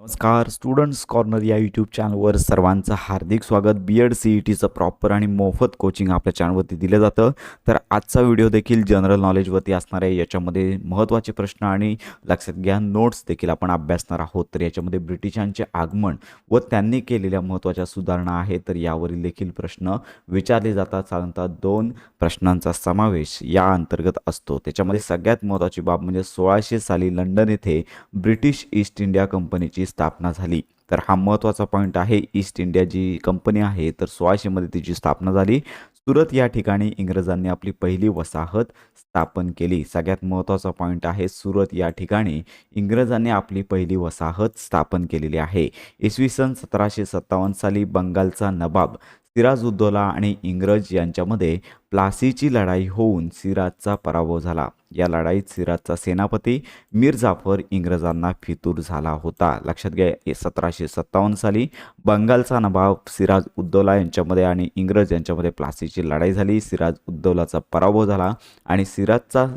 नमस्कार students corner या YouTube चॅनलवर सर्वांचं हार्दिक स्वागत. बी.एड सी.ई.टीचं प्रॉपर आणि मोफत कोचिंग आपल्या चॅनलवरती दिलं जातं. तर आजचा व्हिडिओ देखील जनरल नॉलेजवरती असणार आहे. याच्यामध्ये महत्त्वाचे प्रश्न आणि लक्षात घ्या नोट्स देखील आपण अभ्यासणार आहोत. तर याच्यामध्ये ब्रिटिशांचे आगमन व त्यांनी केलेल्या महत्त्वाच्या सुधारणा आहेत. तर यावरील देखील प्रश्न विचारले जातात. साधारणतः 2 प्रश्नांचा समावेश या अंतर्गत असतो. त्याच्यामध्ये सगळ्यात महत्त्वाची बाब म्हणजे 1600 साली लंडन येथे ब्रिटिश ईस्ट इंडिया कंपनीची स्थापना झाली. तर हा महत्त्वाचा पॉईंट आहे. ईस्ट इंडिया जी कंपनी आहे तर 1600 मध्ये तिची स्थापना झाली. सुरत या ठिकाणी इंग्रजांनी आपली पहिली वसाहत स्थापन केली. सगळ्यात महत्त्वाचा पॉईंट आहे. सुरत या ठिकाणी इंग्रजांनी आपली पहिली वसाहत स्थापन केलेली आहे. इसवी सन 1757 साली बंगालचा नवाब सिराजुद्दौला आणि इंग्रज यांच्यामध्ये प्लासीची लढाई होऊन सिराजचा पराभव झाला. या लढाईत सिराजचा सेनापती मीर जाफर इंग्रजांना फितूर झाला होता. लक्षात घ्या 1757 साली बंगालचा नवाब सिराज उद्दौला यांच्यामध्ये आणि इंग्रज यांच्यामध्ये प्लासीची लढाई झाली. सिराज उद्दौलाचा पराभव झाला आणि सिराजचा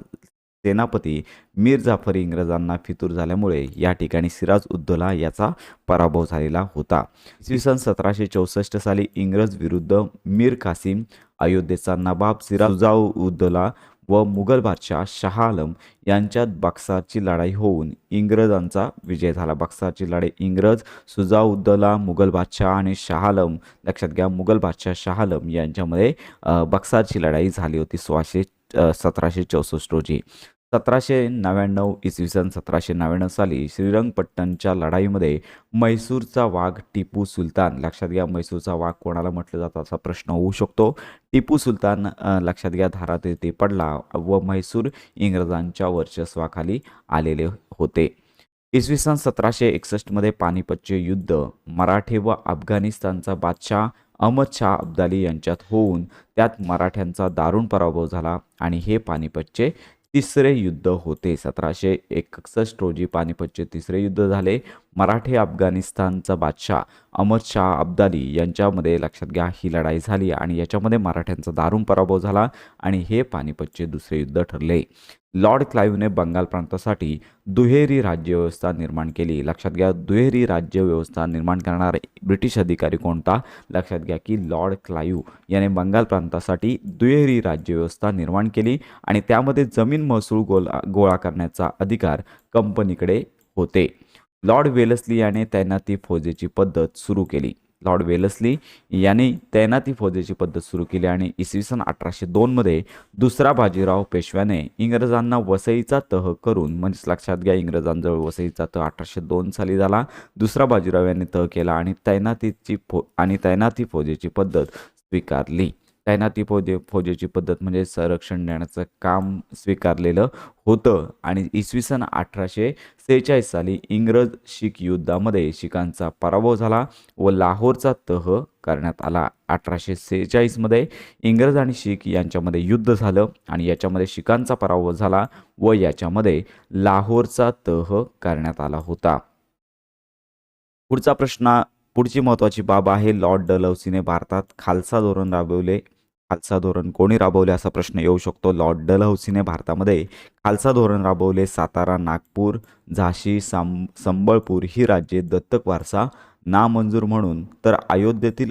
सेनापती मीर जाफर इंग्रजांना फितूर झाल्यामुळे या ठिकाणी सिराज उद्दौला याचा पराभव झालेला होता. इसवी सन 1764 साली इंग्रज विरुद्ध मीर कासिम, अयोध्येचा नवाब सिराजुद्दौला उद्दौला व मुघल बादशाह शाह आलम यांच्यात बक्सारची लढाई होऊन इंग्रजांचा विजय झाला. बक्सारची लढाई इंग्रज, सुजाउद्दौला, मुघल बादशाह आणि शाह आलम, लक्षात घ्या मुघल बादशाह शाह आलम यांच्यामध्ये बक्सारची लढाई झाली होती 1764 रोजी. 1799 इसवी सन 1799 साली श्रीरंगपट्टणच्या लढाईमध्ये म्हैसूरचा वाघ टिपू सुलतान, लक्षात घ्या म्हैसूरचा वाघ कोणाला म्हटलं जातं असा प्रश्न होऊ शकतो. टिपू सुलतान लक्षात घ्या धारात येथे पडला व म्हैसूर इंग्रजांच्या वर्चस्वाखाली आलेले होते. इसवी सन 1761 मध्ये पानिपतचे युद्ध मराठे व अफगाणिस्तानचा बादशाह अहमद शाह अब्दाली यांच्यात होऊन त्यात मराठ्यांचा दारुण पराभव झाला आणि हे पानिपतचे तिसरे युद्ध होते. 1761 रोजी पानिपतचे तिसरे युद्ध झाले. मराठे अफगाणिस्तानचा बादशाह अहमद शाह अब्दाली यांच्यामध्ये लक्षात घ्या ही लढाई झाली आणि याच्यामध्ये मराठ्यांचा दारुण पराभव झाला आणि हे पानिपतचे दुसरे युद्ध ठरले. लॉर्ड क्लाइव्हने बंगाल प्रांतासाठी दुहेरी राज्यव्यवस्था निर्माण केली. लक्षात घ्या दुहेरी राज्यव्यवस्था निर्माण करणारा ब्रिटिश अधिकारी कोणता? लक्षात घ्या की लॉर्ड क्लाइव्ह याने बंगाल प्रांतासाठी दुहेरी राज्यव्यवस्था निर्माण केली आणि त्यामध्ये जमीन महसूल गोळा करण्याचा अधिकार कंपनीकडे होते. लॉर्ड वेलस्ली याने तैनाती फौजेची पद्धत सुरू केली. लॉर्ड वेलस्ली यांनी तैनाती फौजेची पद्धत सुरू केली आणि इसवी सन 1802 मध्ये दुसरा बाजीराव पेशव्याने इंग्रजांना वसईचा तह करून, म्हणजे लक्षात घ्या इंग्रजांजवळ वसईचा तह 1802 साली झाला. दुसरा बाजीराव यांनी तह केला आणि तैनाती फौजेची पद्धत स्वीकारली. तैनाती फौजेची पद्धत म्हणजे संरक्षण देण्याचं काम स्वीकारलेलं होतं आणि इसवी सन 1846 साली इंग्रज शीख युद्धामध्ये शीखांचा पराभव झाला व लाहोरचा तह करण्यात आला. 1846 मध्ये इंग्रज आणि शीख यांच्यामध्ये युद्ध झालं आणि याच्यामध्ये शीखांचा पराभव झाला व याच्यामध्ये लाहोरचा तह करण्यात आला होता. पुढची महत्त्वाची बाब आहे. लॉर्ड डलहौसीने भारतात खालसा धोरण राबवले. खालसा धोरण कोणी राबवले असा प्रश्न येऊ शकतो. लॉर्ड डलहौसीने भारतामध्ये खालसा धोरण राबवले. सातारा, नागपूर, झाशी, संबळपूर ही राज्ये दत्तक वारसा नामंजूर म्हणून तर अयोध्येतील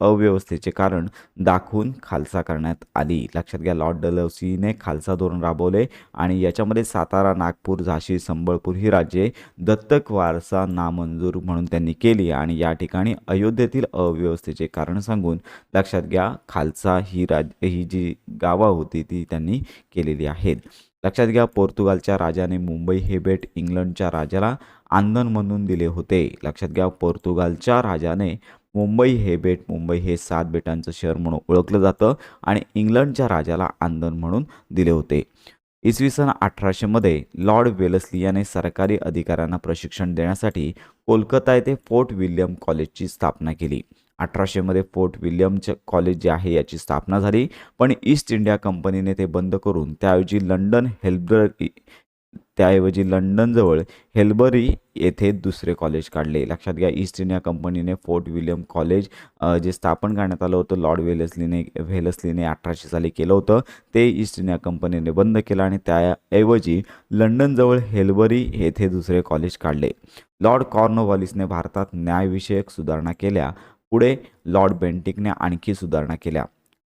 अव्यवस्थेचे कारण दाखवून खालसा करण्यात आली. लक्षात घ्या लॉर्ड डलहौसीने खालसा धोरण राबवले आणि याच्यामध्ये सातारा, नागपूर, झाशी, संबळपूर ही राज्ये दत्तक वारसा नामंजूर म्हणून त्यांनी केली आणि या ठिकाणी अयोध्येतील अव्यवस्थेचे कारण सांगून लक्षात घ्या खालसा ही जी गावं होती ती त्यांनी केलेली आहेत. लक्षात घ्या पोर्तुगालच्या राजाने मुंबई हे बेट इंग्लंडच्या राजाला आंदण म्हणून दिले होते. लक्षात घ्या पोर्तुगालच्या राजाने मुंबई हे 7 बेटांचं शहर म्हणून ओळखलं जातं आणि इंग्लंडच्या राजाला आंदण म्हणून दिले होते. इसवी सन 1800 मध्ये लॉर्ड वेलस्ली याने सरकारी अधिकाऱ्यांना प्रशिक्षण देण्यासाठी कोलकाता येथे फोर्ट विल्यम कॉलेजची स्थापना केली. 1800 मध्ये फोर्ट विल्यमचे कॉलेज जे आहे याची स्थापना झाली पण ईस्ट इंडिया कंपनीने ते बंद करून त्याऐवजी त्याऐवजी लंडनजवळ हेल्बरी येथे दुसरे कॉलेज काढले. लक्षात घ्या, ईस्ट इंडिया कंपनीने फोर्ट विल्यम कॉलेज जे स्थापन करण्यात आलं होतं लॉर्ड वेलेस्लीने 1800 साली केलं होतं, ते ईस्ट इंडिया कंपनीने बंद केलं आणि त्याऐवजी लंडनजवळ हेल्बरी येथे दुसरे कॉलेज काढले. लॉर्ड कॉर्नवॉलिसने भारतात न्यायविषयक सुधारणा केल्या. पुढे लॉर्ड बेंटिकने आणखी सुधारणा केल्या.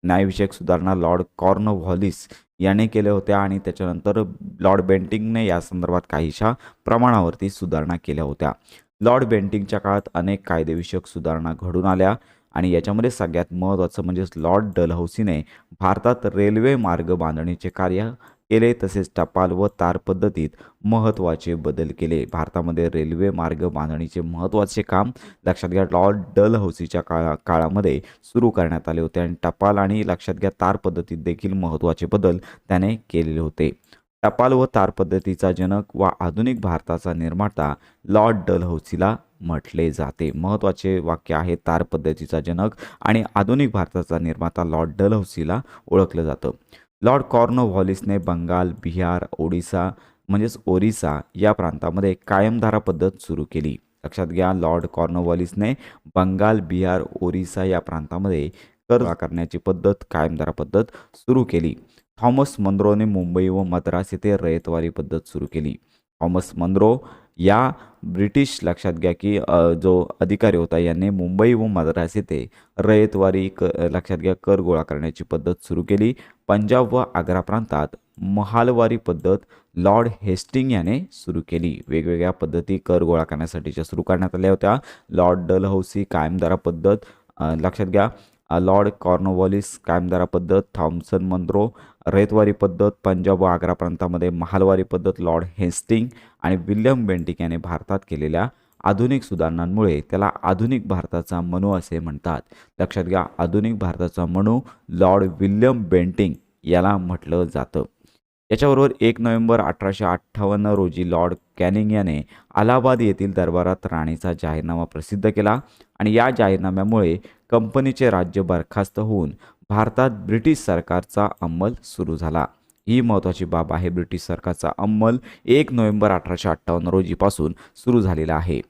न्यायविषयक सुधारणा लॉर्ड कॉर्नवॉलिस याने केल्या होत्या आणि त्याच्यानंतर लॉर्ड बेंटिकने या संदर्भात काहीशा प्रमाणावरती सुधारणा केल्या होत्या. लॉर्ड बेंटिकच्या काळात अनेक कायदेविषयक सुधारणा घडून आल्या आणि याच्यामध्ये सगळ्यात महत्त्वाचं म्हणजे लॉर्ड डलहौसीने भारतात रेल्वे मार्ग बांधणीचे कार्य केले, तसेच टपाल व तार पद्धतीत महत्त्वाचे बदल केले. भारतामध्ये रेल्वे मार्ग बांधणीचे महत्त्वाचे काम लक्षात घ्या लॉर्ड डलहौसीच्या काळामध्ये सुरू करण्यात आले होते आणि टपाल आणि लक्षात घ्या तार पद्धतीत देखील महत्त्वाचे बदल त्याने केलेले होते. टपाल व तार पद्धतीचा जनक व आधुनिक भारताचा निर्माता लॉर्ड डलहौसीला म्हटले जाते. महत्त्वाचे वाक्य आहे तार पद्धतीचा जनक आणि आधुनिक भारताचा निर्माता लॉर्ड डलहौसीला ओळखलं जातं. लॉर्ड कॉर्नवॉलिसने बंगाल, बिहार, ओरिसा या प्रांतामध्ये कायमधारा पद्धत सुरू केली. लक्षात घ्या, लॉर्ड कॉर्नवॉलिसने बंगाल, बिहार, ओरिसा या प्रांतामध्ये कर करण्याची पद्धत कायमधारा पद्धत सुरू केली. थॉमस मनरोने मुंबई व मद्रास येथे रयतवारी पद्धत सुरू केली. थॉमस मनरो या ब्रिटिश लक्षात घ्या की जो अधिकारी होता यांनी मुंबई व मद्रास येथे रयतवारी लक्षात घ्या कर गोळा करण्याची पद्धत सुरू केली. पंजाब व आग्रा प्रांतात महालवारी पद्धत लॉर्ड हेस्टिंग याने सुरू केली. वेगवेगळ्या पद्धती कर गोळा करण्यासाठीच्या सुरू करण्यात आल्या होत्या. लॉर्ड डलहौसी कायमधारा पद्धत लक्षात घ्या, लॉर्ड कॉर्नवॉलिस कायमधारा पद्धत, थॉम्सन मनरो रयतवारी पद्धत, पंजाब व आग्रा प्रांतामध्ये महालवारी पद्धत लॉर्ड हेस्टिंग आणि विल्यम बेंटिक याने भारतात केलेल्या आधुनिक सुधारणांमुळे त्याला आधुनिक भारताचा मनू असे म्हणतात. लक्षात घ्या, आधुनिक भारताचा मनू लॉर्ड विल्यम बेंटिक याला म्हटलं जातं. याच्याबरोबर 1 नोव्हेंबर 1858 रोजी लॉर्ड कॅनिंग याने अलाहाबाद येथील दरबारात राणीचा जाहीरनामा प्रसिद्ध केला आणि या जाहीरनाम्यामुळे कंपनीचे राज्य बरखास्त होऊन भारतात ब्रिटिश सरकारचा अंमल सुरू झाला. ही महत्त्वाची बाब आहे. ब्रिटिश सरकारचा अंमल 1 नोव्हेंबर 1858 रोजीपासून सुरू झालेला आहे.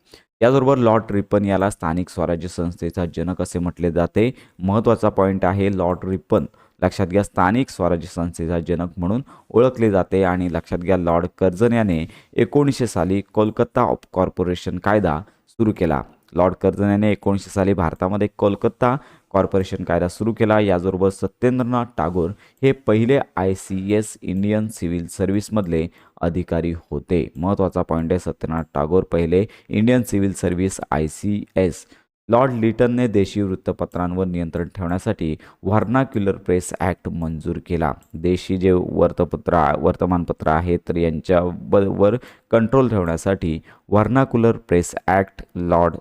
याचबरोबर लॉर्ड रिपन याला स्थानिक स्वराज्य संस्थेचा जनक असे म्हटले जाते. महत्त्वाचा पॉईंट आहे, लॉर्ड रिपन लक्षात घ्या स्थानिक स्वराज्य संस्थेचा जनक म्हणून ओळखले जाते. आणि लक्षात घ्या लॉर्ड कर्झन याने 1900 साली कोलकाता कॉर्पोरेशन कायदा सुरू केला. लॉर्ड कर्झन याने 1900 साली भारतामध्ये कोलकाता कॉर्पोरेशन कायदा सुरू केला. याचबरोबर सत्येंद्रनाथ टागोर हे पहिले ICS इंडियन सिव्हिल सर्व्हिसमधले अधिकारी होते. महत्त्वाचा पॉईंट आहे, सत्येंद्रनाथ टागोर पहिले Indian Civil Service ICS. Lord लिटनने देशी वृत्तपत्रांवर नियंत्रण ठेवण्यासाठी व्हर्नाक्युलर प्रेस ॲक्ट मंजूर केला. देशी जे वर्तमानपत्र आहेत तर यांच्यावर कंट्रोल ठेवण्यासाठी व्हर्नाक्युलर प्रेस ॲक्ट लॉर्ड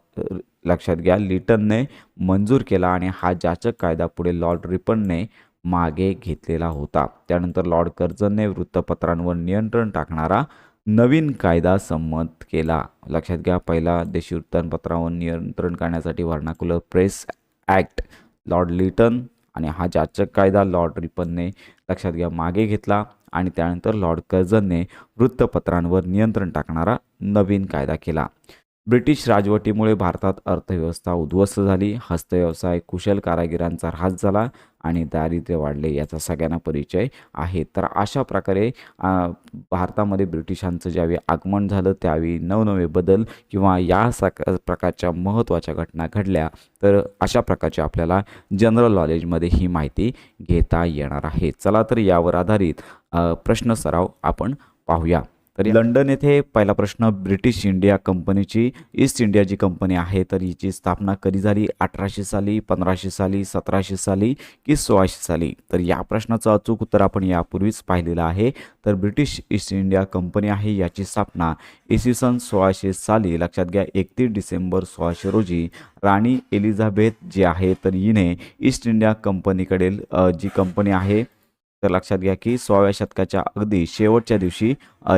लक्षात घ्या लिटनने मंजूर केला आणि हा जाचक कायदा पुढे लॉर्ड रिपनने मागे घेतलेला होता. त्यानंतर लॉर्ड कर्झनने वृत्तपत्रांवर नियंत्रण टाकणारा नवीन कायदा संमत केला. लक्षात घ्या, पहिला देशी वृत्तपत्रांवर नियंत्रण करण्यासाठी vernacular press act Lord Lytton आणि हा जाचक कायदा लॉर्ड रिपनने लक्षात घ्या मागे घेतला आणि त्यानंतर लॉर्ड कर्झनने वृत्तपत्रांवर नियंत्रण टाकणारा नवीन कायदा केला. ब्रिटिश राजवटीमुळे भारतात अर्थव्यवस्था उद्ध्वस्त झाली. हस्तव्यवसाय कुशल कारागिरांचा ऱ्हास झाला आणि दारिद्र्य वाढले, याचा सगळ्यांना परिचय आहे. तर अशा प्रकारे भारतामध्ये ब्रिटिशांचं ज्यावेळी आगमन झालं त्यावेळी नवनवे बदल किंवा या प्रकारच्या महत्त्वाच्या घटना घडल्या. तर अशा प्रकारच्या आपल्याला जनरल नॉलेजमध्ये ही माहिती घेता येणार आहे. चला तर यावर आधारित प्रश्न सराव आपण पाहूया. तर लंडन येथे पहिला प्रश्न, ब्रिटिश इंडिया कंपनीची ईस्ट इंडिया जी कंपनी आहे तर हिची स्थापना कधी झाली? 1800 साली, 1500 साली, 1700 साली की 1600 साली? तर या प्रश्नाचं अचूक उत्तर आपण यापूर्वीच पाहिलेलं आहे. तर ब्रिटिश ईस्ट इंडिया कंपनी आहे याची स्थापना इसवी सन 1600 साली लक्षात घ्या 31 डिसेंबर 1600 रोजी राणी एलिझाबेथ जी आहे तर हिने ईस्ट इंडिया कंपनीकडील जी कंपनी आहे तर लक्षात घ्या की 16व्या शतकाच्या अगदी शेवटच्या दिवशी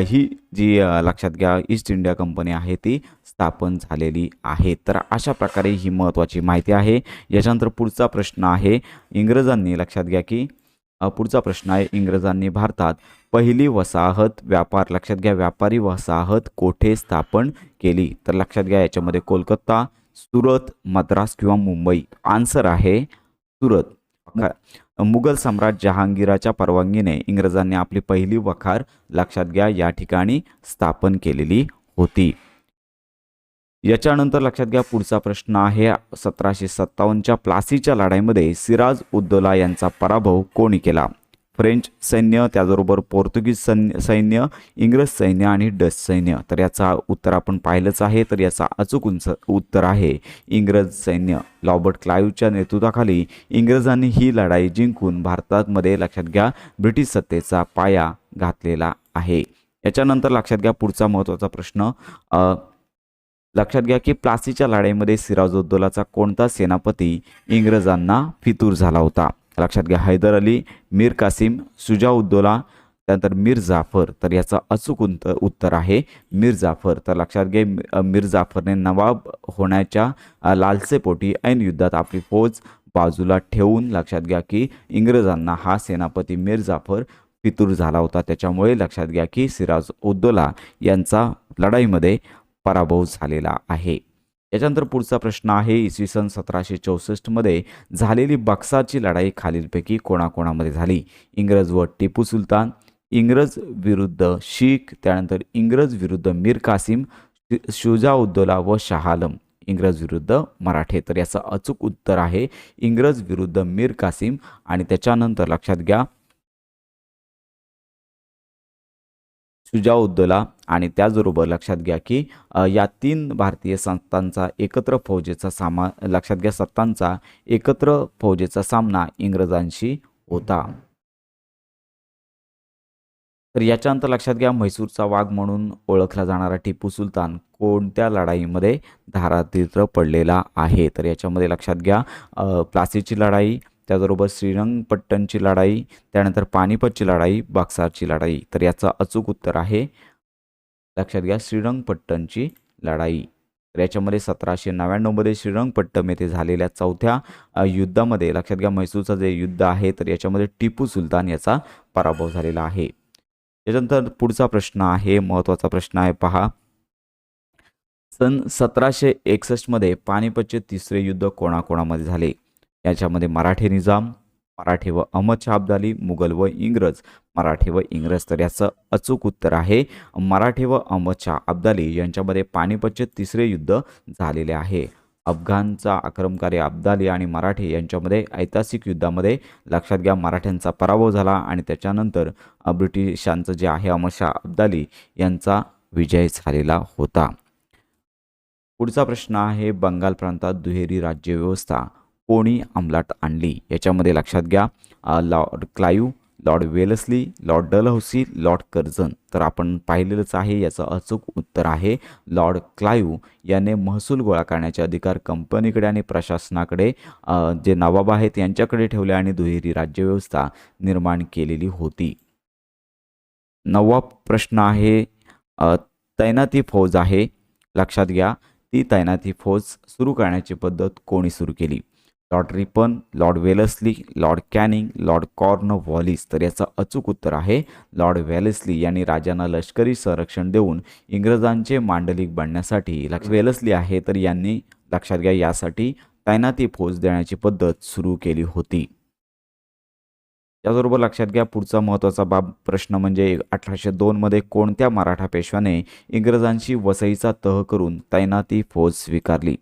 ही जी लक्षात घ्या ईस्ट इंडिया कंपनी आहे ती स्थापन झालेली आहे. तर अशा प्रकारे ही महत्त्वाची माहिती आहे. याच्यानंतर पुढचा प्रश्न आहे, इंग्रजांनी लक्षात घ्या की पुढचा प्रश्न आहे, इंग्रजांनी भारतात पहिली वसाहत व्यापार, लक्षात घ्या व्यापारी वसाहत कोठे स्थापन केली? तर लक्षात घ्या याच्यामध्ये कोलकाता, सुरत, मद्रास किंवा मुंबई. आन्सर आहे सुरत. मुघल सम्राट जहांगीराच्या परवानगीने इंग्रजांनी आपली पहिली वखार, लक्षात घ्या, या ठिकाणी स्थापन केलेली होती. याच्यानंतर लक्षात घ्या पुढचा प्रश्न आहे 1757च्या प्लासीच्या लढाईमध्ये सिराज उद्दौला यांचा पराभव कोणी केला? फ्रेंच सैन्य, त्याचबरोबर पोर्तुगीज सैन्य, इंग्रज सैन्य आणि डच सैन्य. तर याचा उत्तर आपण पाहिलंच आहे. तर याचा अचूक उत्तर आहे इंग्रज सैन्य. रॉबर्ट क्लाईव्हच्या नेतृत्वाखाली इंग्रजांनी ही लढाई जिंकून भारतामध्ये, लक्षात घ्या, ब्रिटिश सत्तेचा पाया घातलेला आहे. याच्यानंतर लक्षात घ्या पुढचा महत्त्वाचा प्रश्न, लक्षात घ्या की प्लासीच्या लढाईमध्ये सिराजुद्दौलाचा कोणता सेनापती इंग्रजांना फितूर झाला होता? लक्षात घ्या हैदर अली, मीर कासिम, शुजाउद्दौला, त्यानंतर मीर जाफर. तर याचा अचूक उत्तर आहे मीर जाफर. तर लक्षात घ्या मीर जाफरने नवाब होण्याच्या लालसेपोटी ऐन युद्धात आपली फौज बाजूला ठेवून, लक्षात घ्या की इंग्रजांना हा सेनापती मीर जाफर फितूर झाला होता. त्याच्यामुळे लक्षात घ्या की सिराजुद्दौला यांचा लढाईमध्ये पराभव झालेला आहे. याच्यानंतर पुढचा प्रश्न आहे इसवी सन 1764मध्ये झालेली बक्सारची लढाई खालीलपैकी कोणाकोणामध्ये झाली? इंग्रज व टिपू सुलतान, इंग्रज विरुद्ध शीख, त्यानंतर इंग्रज विरुद्ध मीर कासिम, शुजाउद्दौला व शाह आलम, इंग्रज विरुद्ध मराठे. तर याचं अचूक उत्तर आहे इंग्रज विरुद्ध मीर कासिम. आणि त्याच्यानंतर लक्षात घ्या शुजाउद्दौला आणि त्याचबरोबर लक्षात घ्या की या 3 भारतीय संस्थांचा एकत्र फौजेचा लक्षात घ्या सत्तांचा एकत्र फौजेचा सामना इंग्रजांशी होता. तर याच्यानंतर लक्षात घ्या म्हैसूरचा वाघ म्हणून ओळखला जाणारा टिपू सुलतान कोणत्या लढाईमध्ये धारातीर्थी पडलेला आहे? तर याच्यामध्ये लक्षात घ्या प्लासीची लढाई, त्याचबरोबर श्रीरंगपट्टणची लढाई, त्यानंतर पानिपतची लढाई, बक्सारची लढाई. तर याचा अचूक उत्तर आहे लक्षात घ्या श्रीरंगपट्टणची लढाई. तर याच्यामध्ये 1799मध्ये श्रीरंगपट्टण येथे झालेल्या चौथ्या युद्धामध्ये, लक्षात घ्या म्हैसूरचं जे युद्ध आहे, तर याच्यामध्ये टिपू सुलतान याचा पराभव झालेला आहे. त्याच्यानंतर पुढचा प्रश्न आहे महत्त्वाचा प्रश्न आहे पहा. सन 1761मध्ये पानिपतचे तिसरे युद्ध कोणाकोणामध्ये झाले? याच्यामध्ये मराठे निजाम, मराठे व अहमद शाह अब्दाली, मुघल व इंग्रज, मराठे व इंग्रज. तर याचं अचूक उत्तर आहे मराठे व अहमद शाह अब्दाली यांच्यामध्ये पानिपतचे तिसरे युद्ध झालेले आहे. अफगाणचा आक्रमणकारी अब्दाली आणि मराठे यांच्यामध्ये ऐतिहासिक युद्धामध्ये, लक्षात घ्या, मराठ्यांचा पराभव झाला आणि त्याच्यानंतर ब्रिटिशांचं जे आहे अहमद शाह अब्दाली यांचा विजय झालेला होता. पुढचा प्रश्न आहे बंगाल प्रांतात दुहेरी राज्यव्यवस्था कोणी अंमलात आणली? याच्यामध्ये लक्षात घ्या Lord Clive, Lord Wellesley, Lord Dalhousie, Lord Curzon. तर आपण पाहिलेलंच आहे. याचं अचूक उत्तर आहे लॉर्ड क्लाईव्ह याने महसूल गोळा करण्याचे अधिकार कंपनीकडे आणि प्रशासनाकडे, जे नवाब आहेत यांच्याकडे ठेवले आणि दुहेरी राज्यव्यवस्था निर्माण केलेली होती. 9वा प्रश्न आहे तैनाती फौज आहे, लक्षात घ्या ती तैनाती फौज सुरू करण्याची पद्धत कोणी सुरू केली? Lord Ripon, Lord Wellesley, Lord Canning, Lord Cornwallis. तर याचं अचूक उत्तर आहे लॉर्ड वेलस्ली यांनी राजांना लष्करी संरक्षण देऊन इंग्रजांचे मांडलिक बनण्यासाठी, वेलस्ली आहे तर यांनी, लक्षात घ्या, यासाठी तैनाती फौज देण्याची पद्धत सुरू केली होती. त्याचबरोबर लक्षात घ्या पुढचा महत्त्वाचा प्रश्न म्हणजे 1802मध्ये कोणत्या मराठा पेशव्याने इंग्रजांशी वसईचा तह करून तैनाती फौज स्वीकारली?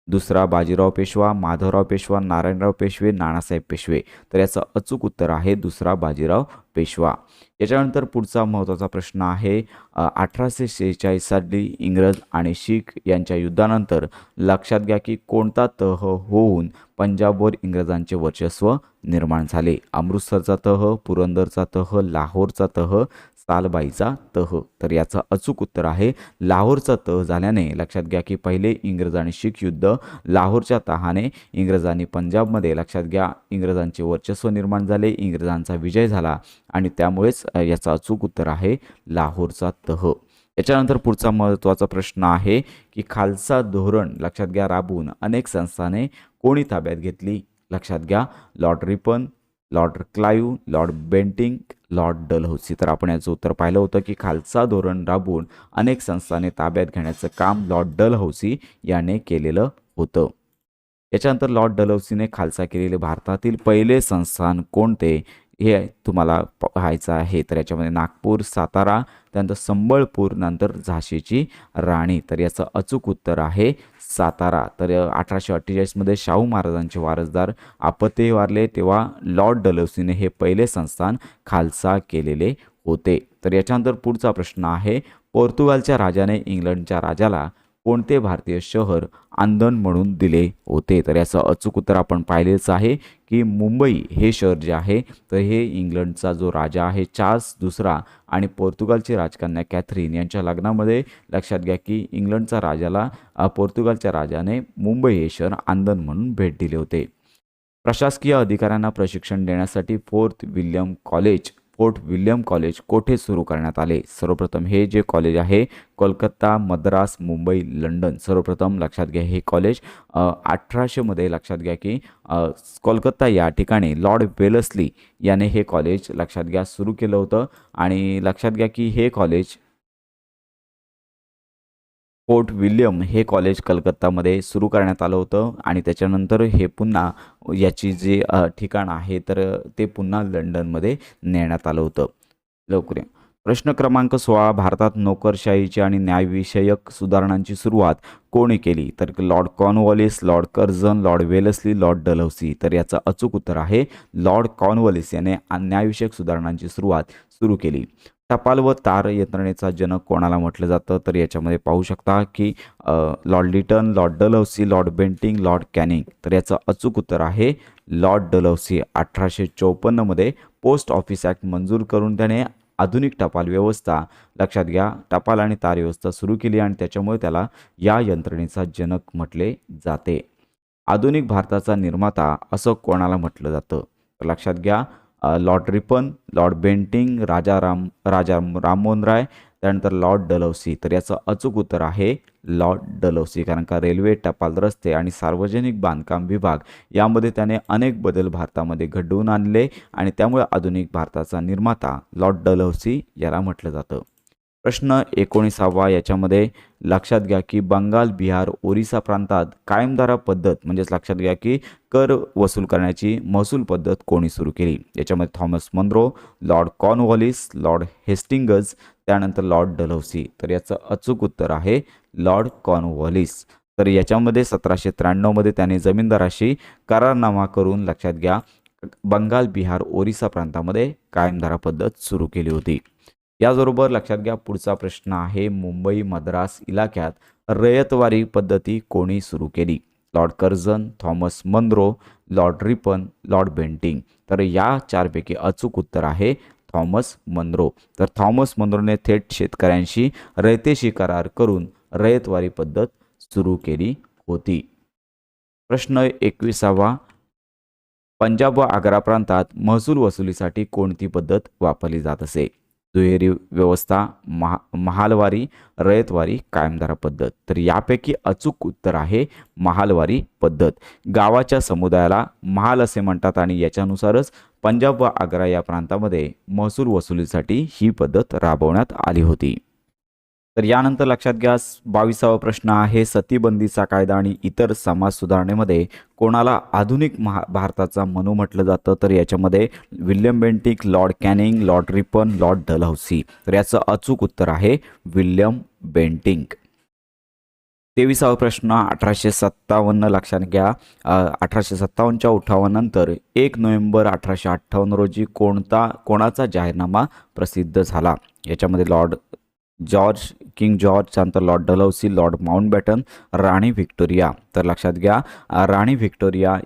दुसरा बाजीराव पेशवा, माधवराव पेशवा, नारायणराव पेशवे, नानासाहेब पेशवे. तर याचं अचूक उत्तर आहे दुसरा बाजीराव पेशवा. याच्यानंतर पुढचा महत्त्वाचा प्रश्न आहे 1846 साली इंग्रज आणि शीख यांच्या युद्धानंतर, लक्षात घ्या की कोणता तह होऊन पंजाबवर इंग्रजांचे वर्चस्व निर्माण झाले? अमृतसरचा तह, पुरंदरचा तह, लाहोरचा तह, सालबाईचा तह. तर याचं अचूक उत्तर आहे लाहोरचा तह झाल्याने, लक्षात घ्या की पहिले इंग्रज आणि शीख युद्ध लाहोरच्या तहाने इंग्रजांनी पंजाबमध्ये, लक्षात घ्या, इंग्रजांचे वर्चस्व निर्माण झाले, इंग्रजांचा विजय झाला आणि त्यामुळेच याचं अचूक उत्तर आहे लाहोरचा तह. याच्यानंतर पुढचा महत्त्वाचा प्रश्न आहे की खालसा धोरण, लक्षात घ्या, राबवून अनेक संस्थाने कोणी ताब्यात घेतली? लक्षात घ्या Lord Ripon, Lord Clive, Lord Bentinck, Lord Dalhousie. तर आपण याचं उत्तर पाहिलं होतं की खालसा धोरण राबवून अनेक संस्थाने ताब्यात घेण्याचं काम लॉर्ड डलहौसी याने केलेलं होतं. याच्यानंतर लॉर्ड डलहौसीने खालसा केलेले भारतातील पहिले संस्थान कोणते हे तुम्हाला पाहायचं आहे. तर याच्यामध्ये नागपूर, सातारा, त्यानंतर संबळपूर, नंतर झाशीची राणी. तर याचं अचूक उत्तर आहे सातारा. तर 1848मध्ये शाहू महाराजांचे वारसदार आपते वारले तेव्हा लॉर्ड डलहौसीने हे पहिले संस्थान खालसा केलेले होते. तर याच्यानंतर पुढचा प्रश्न आहे, पोर्तुगालच्या राजाने इंग्लंडच्या राजाला कोणते भारतीय शहर आंदण म्हणून दिले होते. तर याचं अचूक उत्तर आपण पाहिलेच आहे की मुंबई हे शहर जे आहे तर हे इंग्लंडचा जो राजा आहे चार्ल्स दुसरा आणि पोर्तुगालची राजकन्या कॅथरीन यांच्या लग्नामध्ये लक्षात घ्या की इंग्लंडचा राजाला पोर्तुगालच्या राजाने मुंबई हे शहर आंदण म्हणून भेट दिले होते. प्रशासकीय अधिकाऱ्यांना प्रशिक्षण देण्यासाठी फोर्ट विल्यम कॉलेज कोठे सुरू करण्यात आले. सर्वप्रथम हे जे कॉलेज आहे कोलकाता, मद्रास, मुंबई, लंडन. सर्वप्रथम लक्षात घ्या हे कॉलेज 1800मध्ये लक्षात घ्या की कोलकाता या ठिकाणी लॉर्ड वेलस्ली याने हे कॉलेज लक्षात घ्या सुरू केलं होतं. आणि लक्षात घ्या की हे कॉलेज फोर्ट विल्यम हे कॉलेज कलकत्तामध्ये सुरू करण्यात आलं होतं आणि त्याच्यानंतर हे पुन्हा याची जे ठिकाण आहे तर ते पुन्हा लंडनमध्ये नेण्यात आलं होतं. लवकर प्रश्न क्रमांक 16, भारतात नोकरशाहीची आणि न्यायविषयक सुधारणांची सुरुवात कोणी केली. तर Lord Cornwallis, Lord Curzon, Lord Wellesley, Lord Dalhousie. तर याचं अचूक उत्तर आहे लॉर्ड कॉर्नवॉलिस याने न्यायविषयक सुधारणांची सुरुवात सुरू केली. टपाल व तार यंत्रणेचा जनक कोणाला म्हटलं जातं. तर याच्यामध्ये पाहू शकता की Lord Lytton, Lord Dalhousie, Lord Bentinck, Lord Canning. तर याचं अचूक उत्तर आहे लॉर्ड डलहौसी. 1854मध्ये पोस्ट ऑफिस ॲक्ट मंजूर करून त्याने आधुनिक टपाल व्यवस्था लक्षात घ्या टपाल आणि तार व्यवस्था सुरू केली आणि त्याच्यामुळे त्याला या यंत्रणेचा जनक म्हटले जाते. आधुनिक भारताचा निर्माता असं कोणाला म्हटलं जातं. तर लक्षात घ्या Lord Ripon, Lord Bentinck, Raja Rammohan Roy, त्यानंतर लॉर्ड डलहौसी. तर याचं अचूक उत्तर आहे लॉर्ड डलहौसी. कारण का रेल्वे, टपाल, रस्ते आणि सार्वजनिक बांधकाम विभाग यामध्ये त्याने अनेक बदल भारतामध्ये घडवून आणले आणि त्यामुळे आधुनिक भारताचा निर्माता लॉर्ड डलहौसी याला म्हटलं जातं. प्रश्न 19वा याच्यामध्ये लक्षात घ्या की बंगाल, बिहार, ओरिसा प्रांतात कायमधारा पद्धत म्हणजेच लक्षात घ्या की कर वसूल करण्याची महसूल पद्धत कोणी सुरू केली. याच्यामध्ये Thomas Munro, Lord Cornwallis, Lord Hastings, त्यानंतर लॉर्ड डलहौसी. तर याचं अचूक उत्तर आहे लॉर्ड कॉर्नवॉलिस. तर याच्यामध्ये 1793मध्ये त्याने जमीनदाराशी करारनामा करून लक्षात घ्या बंगाल, बिहार, ओरिसा प्रांतामध्ये कायमधारा पद्धत सुरू केली होती. याचबरोबर लक्षात घ्या पुढचा प्रश्न आहे मुंबई, मद्रास इलाक्यात रयतवारी पद्धती कोणी सुरू केली. Lord Curzon, Thomas Munro, Lord Ripon, Lord Bentinck. तर या चारपैकी अचूक उत्तर आहे थॉमस मनरो. तर थॉमस मनरोने थेट शेतकऱ्यांशी रयतेशी करार करून रयतवारी पद्धत सुरू केली होती. प्रश्न 21वा, पंजाब व आग्रा प्रांतात महसूल वसुलीसाठी कोणती पद्धत वापरली जात असे. दुहेरी व्यवस्था, महालवारी, रयतवारी, कायमधारा पद्धत. तर यापैकी अचूक उत्तर आहे महालवारी पद्धत. गावाच्या समुदायाला महाल असे म्हणतात आणि याच्यानुसारच पंजाब व आग्रा या प्रांतामध्ये महसूल वसुलीसाठी ही पद्धत राबवण्यात आली होती. तर यानंतर लक्षात घ्या 22वा प्रश्न आहे सतीबंदीचा कायदा आणि इतर समाज सुधारणेमध्ये कोणाला आधुनिक भारताचा मनू म्हटलं जातं. तर याच्यामध्ये William Bentinck, Lord Canning, Lord Ripon, Lord Dalhousie. तर याचं अचूक उत्तर आहे विल्यम बेंटिक. 23वा प्रश्न 1857 लक्षात घ्या 1857च्या उठावानंतर 1 नोव्हेंबर 1858 रोजी कोणाचा जाहीरनामा प्रसिद्ध झाला. याच्यामध्ये किंग जॉर्ज, त्यानंतर लॉर्ड डलहौसी, लॉर्ड माउंटबॅटन, राणी व्हिक्टोरिया. तर लक्षात घ्या राणी व्हिक्टोरिया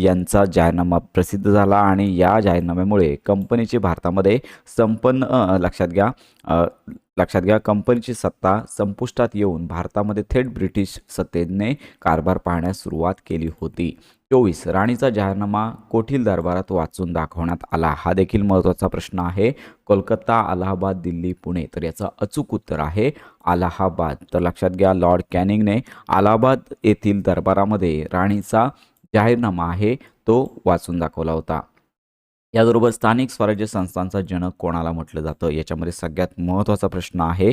यांचा जाहीरनामा प्रसिद्ध झाला आणि या जाहीरनाम्यामुळे कंपनीचे भारतामध्ये लक्षात घ्या कंपनीची सत्ता संपुष्टात येऊन भारतामध्ये थेट ब्रिटिश सत्तेने कारभार पाहण्यास सुरुवात केली होती. 24 राणीचा जाहीरनामा कोठील दरबारात वाचून दाखवण्यात आला. हा देखील महत्त्वाचा प्रश्न आहे. कोलकाता, अलाहाबाद, दिल्ली, पुणे. तर याचं अचूक उत्तर आहे अलाहाबाद. तर लक्षात घ्या लॉर्ड कॅनिंगने अलाहाबाद येथील दरबारामध्ये राणीचा जाहीरनामा आहे तो वाचून दाखवला होता. याबरोबर स्थानिक स्वराज्य संस्थांचा जनक कोणाला म्हटलं जातं? याच्यामध्ये सगळ्यात महत्त्वाचा प्रश्न आहे.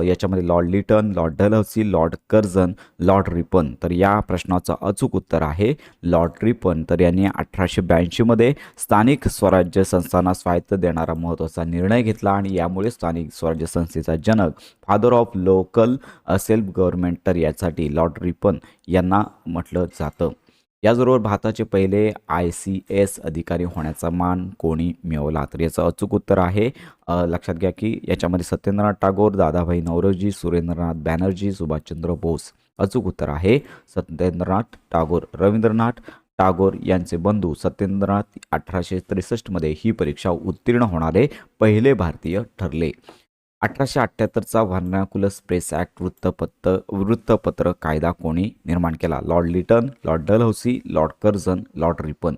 याच्यामध्ये Lord Lytton, Lord Dalhousie, Lord Curzon, Lord Ripon. तर या प्रश्नाचं अचूक उत्तर आहे लॉर्ड रिपन. तर यांनी 1882 मध्ये स्थानिक स्वराज्य संस्थांना स्वायत्त देणारा महत्त्वाचा निर्णय घेतला आणि यामुळे स्थानिक स्वराज्य संस्थेचा जनक, father of local self government, तर यासाठी लॉर्ड रिपन यांना म्हटलं जातं. याचबरोबर भारताचे पहिले ICS अधिकारी होण्याचा मान कोणी मिळवला? तर याचं अचूक उत्तर आहे, लक्षात घ्या की याच्यामध्ये सत्येंद्रनाथ टागोर, दादाभाई नौरोजी, सुरेंद्रनाथ बॅनर्जी, सुभाषचंद्र बोस. अचूक उत्तर आहे सत्येंद्रनाथ टागोर. रवींद्रनाथ टागोर यांचे बंधू सत्येंद्रनाथ 1863 मध्ये ही परीक्षा उत्तीर्ण होणारे पहिले भारतीय ठरले. 1878चा व्हर्नाक्युलर प्रेस ॲक्ट वृत्तपत्र कायदा कोणी निर्माण केला? Lord Lytton, Lord Dalhousie, Lord Curzon, Lord Ripon.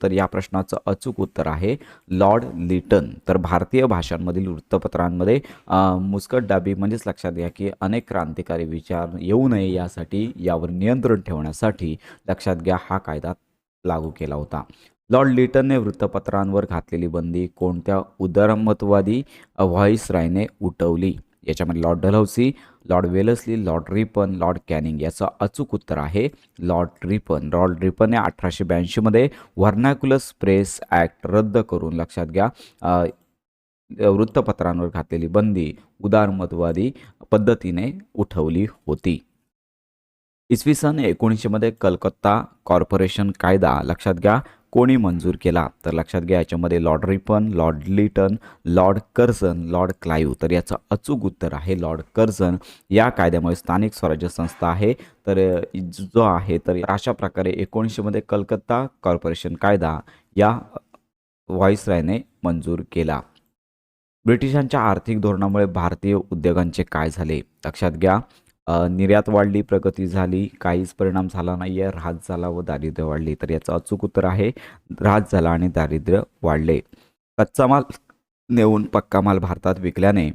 तर या प्रश्नाचं अचूक उत्तर आहे लॉर्ड लिटन. तर भारतीय भाषांमधील वृत्तपत्रांमध्ये मुस्कटदाबी म्हणजेच लक्षात घ्या की अनेक क्रांतिकारी विचार येऊ नये यासाठी यावर नियंत्रण ठेवण्यासाठी लक्षात घ्या हा कायदा लागू केला होता. लॉर्ड लिटनने वृत्तपत्रांवर घातलेली बंदी कोणत्या उदारमतवादी व्हॉइसरॉयने उठवली? याच्यामध्ये Lord Dalhousie, Lord Wellesley, Lord Ripon, Lord Canning. याचं अचूक उत्तर आहे लॉर्ड रिपन. लॉर्ड रिपनने 1882 मध्ये व्हर्नाक्युलर प्रेस ॲक्ट रद्द करून लक्षात घ्या वृत्तपत्रांवर घातलेली बंदी उदारमतवादी पद्धतीने उठवली होती. इसवी सन 1900 मध्ये कलकत्ता कॉर्पोरेशन कायदा लक्षात घ्या कोणी मंजूर केला? तर लक्षात घ्या याच्यामध्ये Lord Ripon, Lord Lytton, Lord Curzon, Lord Clive. तर याचं अचूक उत्तर आहे लॉर्ड कर्झन. या कायद्यामुळे स्थानिक स्वराज्य संस्था आहे तर जो आहे तर अशा प्रकारे 1900 मध्ये कलकत्ता कॉर्पोरेशन कायदा या व्हॉइसरॉयने मंजूर केला. ब्रिटिशांच्या आर्थिक धोरणामुळे भारतीय उद्योगांचे काय झाले? लक्षात घ्या निर्यात वाढली, प्रगती झाली, काहीच परिणाम झाला नाही आहे, ऱ्हास झाला व दारिद्र्य वाढले. तर याचं अचूक उत्तर आहे ऱ्हास झाला आणि दारिद्र्य वाढले. कच्चा माल नेऊन पक्का माल भारतात विकल्याने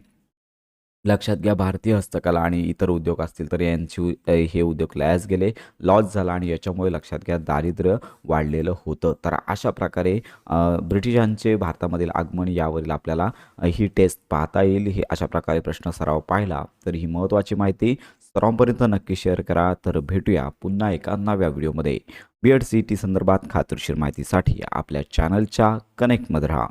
लक्षात घ्या भारतीय हस्तकला आणि इतर उद्योग असतील तर यांची हे उद्योग लयास गेले, लॉस झाला आणि याच्यामुळे लक्षात घ्या दारिद्र्य वाढलेलं होतं. तर अशा प्रकारे ब्रिटिशांचे भारतामधील आगमन यावरील आपल्याला ही टेस्ट पाहता येईल. हे अशा प्रकारे प्रश्न सराव पाहिला तर ही महत्त्वाची माहिती सर्वांपर्यंत नक्की शेअर करा. तर भेटूया पुन्हा एका नव्या व्हिडिओमध्ये. BEd CET संदर्भात खात्रीशीर माहितीसाठी आपल्या चॅनलच्या कनेक्टमध्ये राहा.